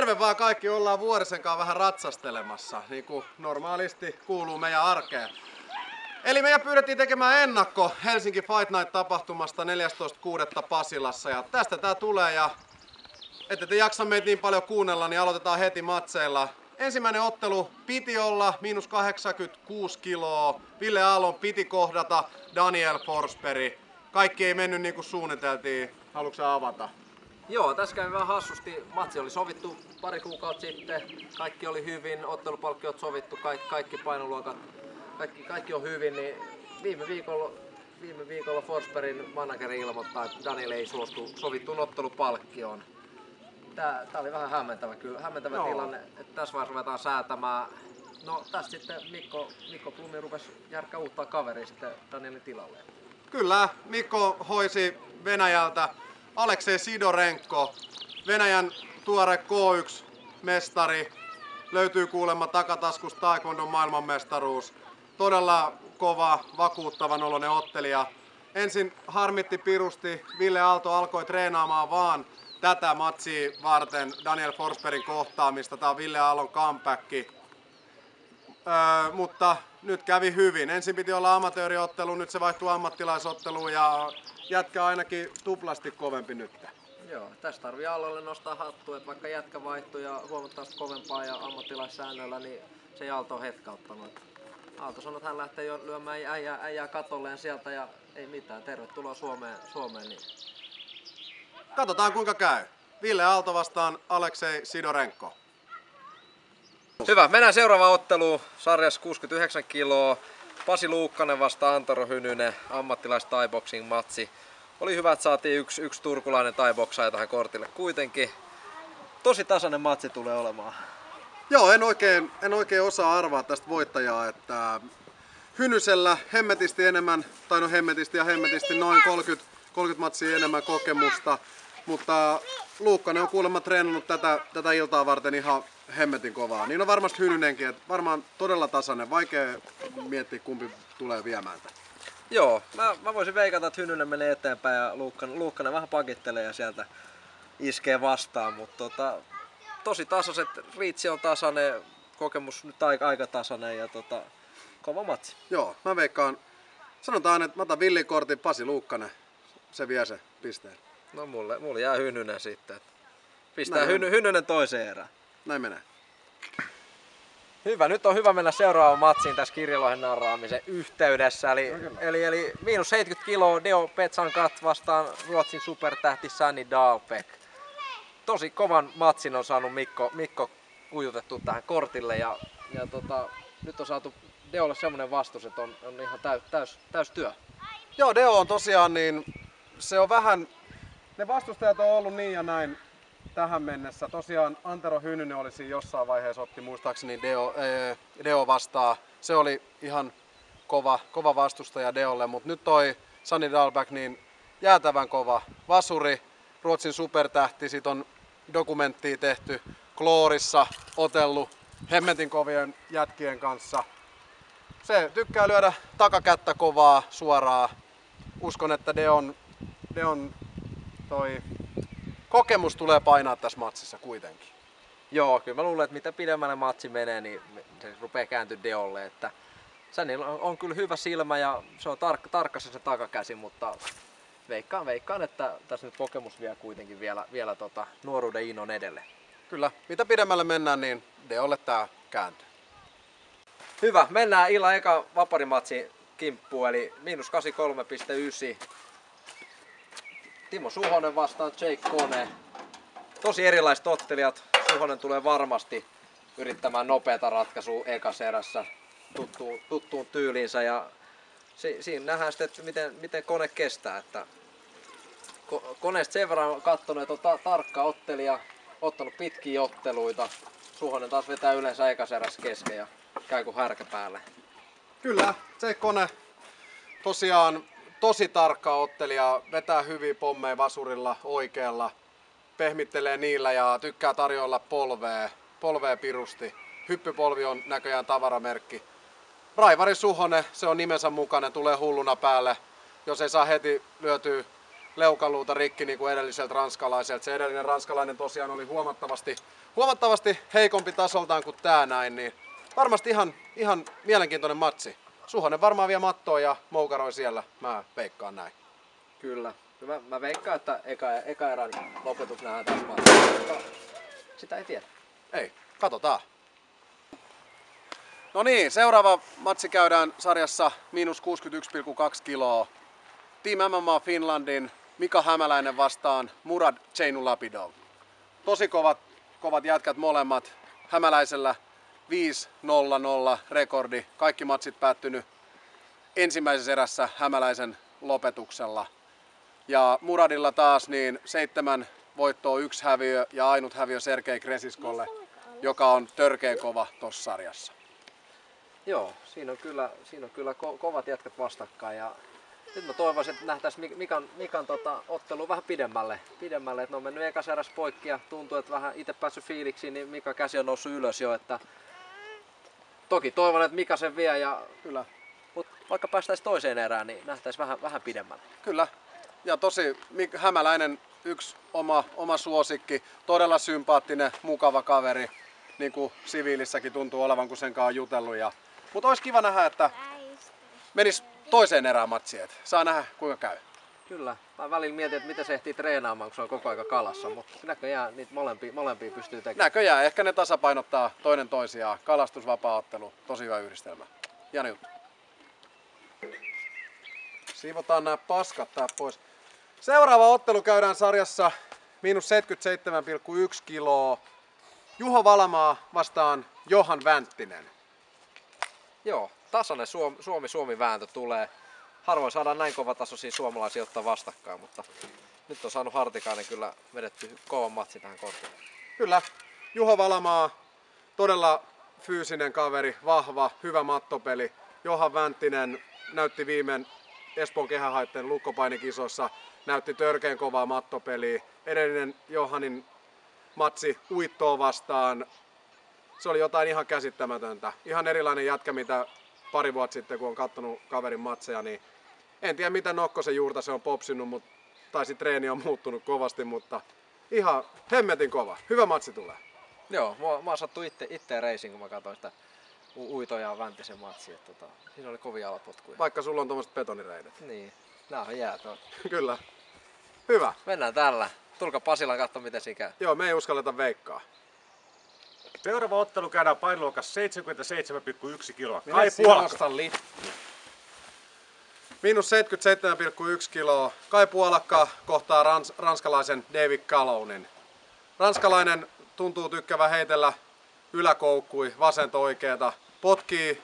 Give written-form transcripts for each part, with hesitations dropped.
Terve vaan kaikki, ollaan Vuorisenkaan vähän ratsastelemassa, niin kuin normaalisti kuuluu meidän arkeen. Eli meidän pyydettiin tekemään ennakko Helsinki Fight Night-tapahtumasta 14.6. Pasilassa ja tästä tää tulee ja ette te jaksa meitä niin paljon kuunnella, niin aloitetaan heti matseilla. Ensimmäinen ottelu piti olla -86 kiloa. Ville Aallon piti kohdata Daniel Forsberg. Kaikki ei mennyt niin kuin suunniteltiin. Haluatko sä avata? Joo, tässä kävi vähän hassusti. Matsi oli sovittu pari kuukautta sitten. Kaikki oli hyvin, ottelupalkkiot sovittu, kaikki painoluokat, kaikki on hyvin. Niin viime viikolla Forsbergin manageri ilmoittaa, että Daniel ei suostu sovittuun ottelupalkkioon. Tää oli vähän hämmentävä tilanne, että tässä vaiheessa ruvetaan säätämään. No tästä sitten Mikko Plumi rupesi järkkää uutta kaveria sitten Danielin tilalle. Kyllä, Mikko hoisi Venäjältä Aleksei Sidorenko, Venäjän tuore K1-mestari, löytyy kuulemma takataskusta taekwondon maailmanmestaruus. Todella kova, vakuuttavan oloinen ottelija. Ensin harmitti pirusti, Ville Aalto alkoi treenaamaan vaan tätä matsia varten Daniel Forsbergin kohtaamista. Tää on Ville Aallon comeback. Mutta nyt kävi hyvin. Ensin piti olla amatööriottelu, nyt se vaihtuu ammattilaisotteluun ja jätkä ainakin tuplasti kovempi nyt. Joo, tässä tarvii Aallolle nostaa hattua, että vaikka jätkä vaihtui ja huomattavasti kovempaa ja ammattilaissäännöllä, niin se ei Aalto ole hetkauttanut. Aalto sanoi, että hän lähtee jo lyömään äijää katolleen sieltä ja ei mitään, tervetuloa Suomeen. Niin. Katsotaan kuinka käy. Ville Aalto vastaan Aleksei Sidorenko. Hyvä, mennään seuraavaan otteluun. Sarjassa 69 kiloa. Pasi Luukkanen vastaan Antero Hynynen, ammattilais thai-boxing matsi. Oli hyvä, että saatiin yksi turkulainen thai-boksaaja tähän kortille kuitenkin. Tosi tasainen matsi tulee olemaan. Joo, en oikein osaa arvaa tästä voittajaa, että Hynysellä hemmetisti enemmän, tai no hemmetisti noin 30 matsia enemmän kokemusta, mutta Luukkanen on kuulemma treenannut tätä iltaa varten ihan hemmetin kovaa. Niin on varmasti Hynynenkin, että varmaan todella tasainen, vaikea miettiä kumpi tulee viemään. Joo, mä voisin veikata, että Hynynen menee eteenpäin ja Luukkanen vähän pakittelee ja sieltä iskee vastaan, mutta tosi tasaiset, riitsi on tasainen, kokemus nyt aika tasainen ja kova matsi. Joo, mä veikkaan, sanotaan, että mä otan villikortin Pasi Luukkanen, se vie se pisteen. No mulle jää Hynynen sitten. Pistää Hynynen toiseen erään. Näin menee. Hyvä, nyt on hyvä mennä seuraavaan matsiin tässä Kirjalohen narraamisen yhteydessä. Eli -70 kiloa Deo Petsankat vastaan Ruotsin supertähti Sanny Dahlbeck. Tosi kovan matsin on saanut Mikko ujutettu tähän kortille ja nyt on saatu Deolle semmoinen vastus, että on ihan täys työ. Joo, Deo on tosiaan niin, se on vähän, ne vastustajat on ollut niin ja näin tähän mennessä. Tosiaan Antero Hynynen oli siinä jossain vaiheessa, otti muistaakseni Deo vastaan. Se oli ihan kova vastustaja Deolle, mutta nyt toi Sanny Dahlbeck niin jäätävän kova vasuri, Ruotsin supertähti, sit on dokumenttia tehty kloorissa, otellut hemmetin kovien jätkien kanssa. Se tykkää lyödä takakättä kovaa suoraan. Uskon, että Deon toi kokemus tulee painaa tässä matsissa kuitenkin. Joo, kyllä mä luulen, että mitä pidemmälle matsi menee, niin se rupeaa kääntyä Deolle. Että Sannylla on kyllä hyvä silmä ja se on tarkka se takakäsi, mutta veikkaan, että tässä nyt kokemus vie kuitenkin vielä nuoruuden innon edelle. Kyllä, mitä pidemmälle mennään, niin Deolle tää kääntyy. Hyvä, mennään illan eka vaparimatsin kimppuun, eli -83,9. Timo Suhonen vastaan Jake Kone. Tosi erilaiset ottelijat. Suhonen tulee varmasti yrittämään nopeata ratkaisua ekassa erässä tuttuun tyyliinsä. Ja siinä nähdään sitten, että miten Kone kestää. Että Koneesta sen verran katsonut, että on tarkka ottelija, ottanut pitkiä otteluita. Suhonen taas vetää yleensä ekassa erässä kesken ja käy kuin härkä päälle. Kyllä, Jake Kone tosiaan tosi tarkka ottelija, vetää hyviä pommeja vasurilla oikealla, pehmittelee niillä ja tykkää tarjoilla polvea pirusti. Hyppypolvi on näköjään tavaramerkki. Raivari Suhonen, se on nimensä mukainen, tulee hulluna päälle, jos ei saa heti lyötyä leukaluuta rikki niin kuin edelliseltä ranskalaiselta. Se edellinen ranskalainen tosiaan oli huomattavasti heikompi tasoltaan kuin tää näin, niin varmasti ihan mielenkiintoinen matsi. Suhonen varmaan vie mattoa ja moukaroi siellä, mä veikkaan näin. Kyllä. Mä veikkaan, että eka erän lopetus nähdään tässä matsissa, mutta sitä ei tiedä. Ei, katsotaan. No niin, seuraava matsi käydään sarjassa -61,2 kiloa. Team MMA Finlandin Mika Hämäläinen vastaan Murad Zainulapidov. Tosi kovat jätkät molemmat. Hämäläisellä 5-0-0 rekordi. Kaikki matsit päättynyt ensimmäisessä erässä Hämäläisen lopetuksella. Ja Muradilla taas niin 7 voittoa, 1 häviö ja ainut häviö Sergei Kresiskolle, joka on törkeän kova tossa sarjassa. Joo, siinä on kyllä kovat jätkät vastakkain ja nyt mä toivoisin, että nähtäisiin Mikan ottelu vähän pidemmälle, että ne on mennyt ekas eräs poikki ja tuntuu, että vähän itse päässyt fiiliksiin, niin Mika käsi on noussut ylös jo, että toki toivon, että Mika sen vie ja kyllä, mutta vaikka päästäisiin toiseen erään, niin nähtäisiin vähän pidemmälle. Kyllä, ja tosi Hämäläinen yksi oma suosikki, todella sympaattinen, mukava kaveri, niin kuin siviilissäkin tuntuu olevan, kun sen kanssa on jutellut. Mutta olisi kiva nähdä, että menis toiseen erään matsiin, saa nähdä kuinka käy. Kyllä, mä välillä mietin, että miten se ehtii treenaamaan, kun se on koko aika kalassa, mutta näköjään niitä molempia pystyy tekemään. Näköjään, ehkä ne tasapainottaa toinen toisiaan. Kalastusvapaa-ottelu, tosi hyvä yhdistelmä. Hieno juttu. Siivotaan nämä paskat tää pois. Seuraava ottelu käydään sarjassa -77,1 kiloa. Juho Valamaa vastaan Johan Vänttinen. Joo, tasainen Suomi vääntö tulee. Harvoin saadaan näin kovatasoisia suomalaisia ottaa vastakkain, mutta nyt on saanut Hartikainen kyllä vedetty kovan matsi tähän kortiin. Kyllä, Juho Valamaa, todella fyysinen kaveri, vahva, hyvä mattopeli. Johan Vänttinen näytti viime Espoon kehähaitteen lukkopainikisossa, näytti törkeän kovaa mattopeliä. Edellinen Johanin matsi uittoa vastaan, se oli jotain ihan käsittämätöntä. Ihan erilainen jätkä, mitä pari vuotta sitten, kun on katsonut kaverin matseja, niin en tiedä mitä Nokkosen juurta se on popsinut, tai sit treeni on muuttunut kovasti, mutta ihan hemmetin kova. Hyvä matsi tulee. Joo, mä sattu itse reisiin, kun mä katsoin sitä Uitoja ja Vänttisen matsia. Siinä oli kovia alapotkuja. Vaikka sulla on tommoset betonireidet. Niin, nää on jäätö. Kyllä. Hyvä. Mennään tällä. Tulkaa Pasilaan katsomaan miten siinä käy. Joo, me ei uskalleta veikkaa. Seuraava ottelu käydään painoluokassa 77,1 kiloa. Kai Puolakka. Lippu. -77,1 kiloa. Kai Puolakka kohtaa ranskalaisen David Calounin. Ranskalainen tuntuu tykkäävän heitellä yläkoukkui, vasenta oikeeta.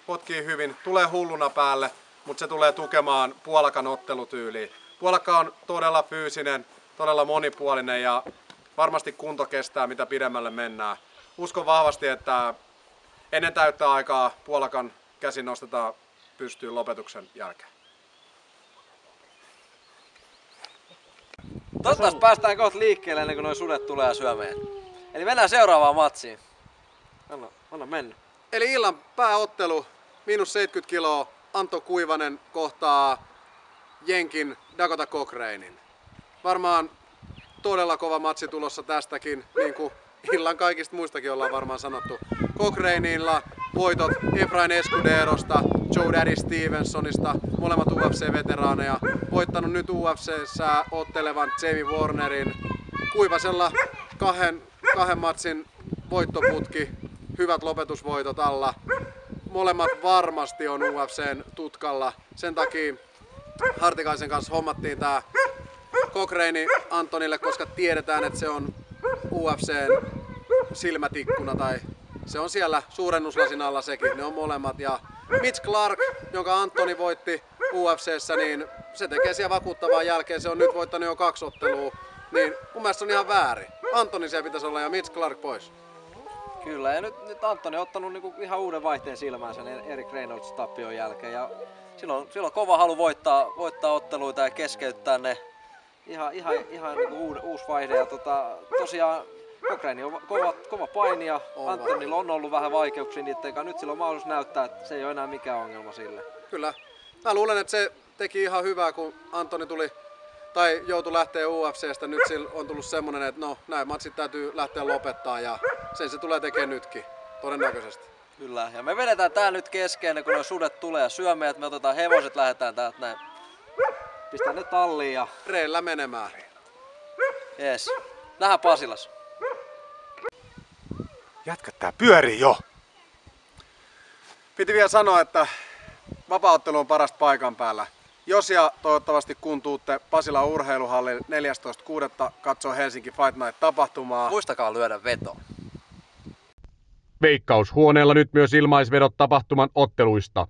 Potkii hyvin, tulee hulluna päälle, mutta se tulee tukemaan Puolakan ottelutyyliin. Puolakka on todella fyysinen, todella monipuolinen ja varmasti kunto kestää mitä pidemmälle mennään. Uskon vahvasti, että ennen täyttä aikaa Puolakan käsi nostetaan pystyyn lopetuksen jälkeen. Toivottavasti päästään kohta liikkeelle ennen kuin nuo sudet tulee syömään. Eli mennään seuraavaan matsiin. Anna mennä. Eli illan pääottelu, -70 kiloa, Anto Kuivanen kohtaa Jenkin Dakota Cochranein. Varmaan todella kova matsi tulossa tästäkin, niin kuin illan kaikista muistakin ollaan varmaan sanottu. Cochraneilla voitot Efrain Escuderosta, Joe Daddy Stevensonista, molemmat UFC-veteraaneja. Voittanut nyt UFC:ssä ottelevan Jamie Warnerin. Kuivasella kahden matsin voittoputki, hyvät lopetusvoitot alla. Molemmat varmasti on UFC:n tutkalla. Sen takia Hartikaisen kanssa hommattiin tää Cochrane Antonille, koska tiedetään, että se on UFC:n silmätikkuna tai se on siellä suurennuslasin alla sekin. Ne on molemmat. Ja Mitch Clark, jonka Antoni voitti UFC:ssä, niin se tekee siellä vakuuttavaa jälkeen. Se on nyt voittanut jo 2 ottelua. Niin mun mielestä se on ihan väärin. Antoni siellä pitäisi olla ja Mitch Clark pois. Kyllä, ja nyt Antoni on ottanut niinku ihan uuden vaihteen silmään sen Eric Reynolds tappion jälkeen. Ja silloin kova halu voittaa otteluita ja keskeyttää ne. Ihan niinku uusi vaihde. Ja tosiaan Cochrane on kova painija. Antonilla on ollut vähän vaikeuksia niiden kanssa. Nyt sillä on mahdollisuus näyttää, että se ei ole enää mikään ongelma sille. Kyllä. Mä luulen, että se teki ihan hyvää, kun Antoni tuli tai joutui lähteä UFCstä, nyt sillä on tullut semmonen, että no näin matsit täytyy lähteä lopettaa ja sen se tulee tekemään nytkin, todennäköisesti. Kyllä, ja me vedetään tää nyt keskeen, kun nuo sudet tulee ja syö meidät, me otetaan hevoset, lähdetään täältä näin. Pistään ne talliin ja... Reillä menemään. Jees. Nähdään Pasilassa. Jätkä tää pyörii jo! Piti vielä sanoa, että vapaaottelu on parasta paikan päällä. Jos ja toivottavasti kun tuutte Pasilan urheiluhallin 14.6. katsoo Helsinki Fight Night-tapahtumaa. Muistakaa lyödä veto. Veikkaushuoneella nyt myös ilmaisvedot tapahtuman otteluista.